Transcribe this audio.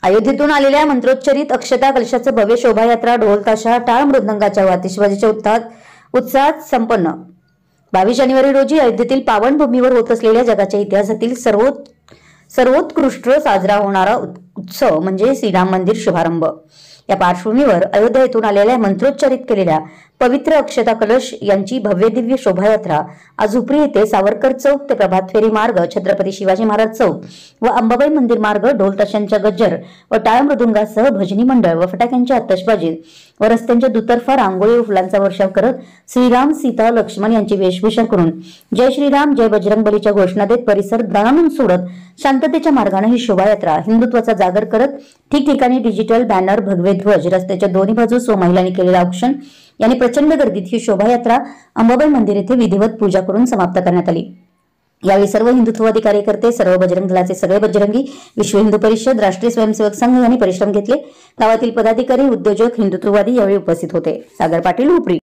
अयोध्येतून आलेल्या मंत्रोच्चरित अक्षता कलशाचं भव्य शोभायात्रा ढोल ताशा टाळ मृदंगाच्या व आतिषबाजीच्या उत्साहात संपन्न। 22 जानेवारी रोजी अयोध्येतील पावन भूमीवर होत असलेल्या जगाच्या इतिहासातील सर्वोत्कृष्ट साजरा होणारा उत्सव म्हणजे श्रीराम मंदिर शुभारंभ। या पार्श्वभूमीवर अयोध्या येथून आलेल्या मंत्रोच्चरित केलेल्या पवित्र अक्षता कलश यांची भव्य दिव्य शोभायात्रा आज उपरी येथे सावरकर चौक ते प्रभात फेरी मार्ग, छत्रपती शिवाजी महाराज चौक व अंबाबाई मंदिर मार्ग ढोल ताशांच्या गज्जर व टाळ मृदुंगासह भजनी मंडळ व फटाक्यांच्या आतषबाजीत व रस्त्यांच्या दुतर्फा रांगोळी व फुलांचा वर्षाव करत श्रीराम, सीता, लक्ष्मण यांची वेशभूषा करून जय श्रीराम जय बजरंगबलीच्या घोषणा देत परिसर दणाणून सोडत शांततेच्या मार्गाने ही शोभायात्रा हिंदुत्वाचा जागर करत ठिकठिकाणी डिजिटल बॅनर, भगवे ध्वज, रस्त्याच्या दोन्ही बाजूस व महिलांनी केलेला औक्षण याने प्रचंड गर्दीत ही शोभायात्रा अंबाबाई मंदिर येथे विधिवत पूजा करून समाप्त करण्यात आली। यावेळी सर्व हिंदुत्ववादी कार्यकर्ते, सर्व बजरंग दलाचे सगळे बजरंगी, विश्व हिंदू परिषद, राष्ट्रीय स्वयंसेवक संघ यांनी परिश्रम घेतले। गावातील पदाधिकारी, उद्योजक, हिंदुत्ववादी यावेळी उपस्थित होते। सागर पाटील, उपरी।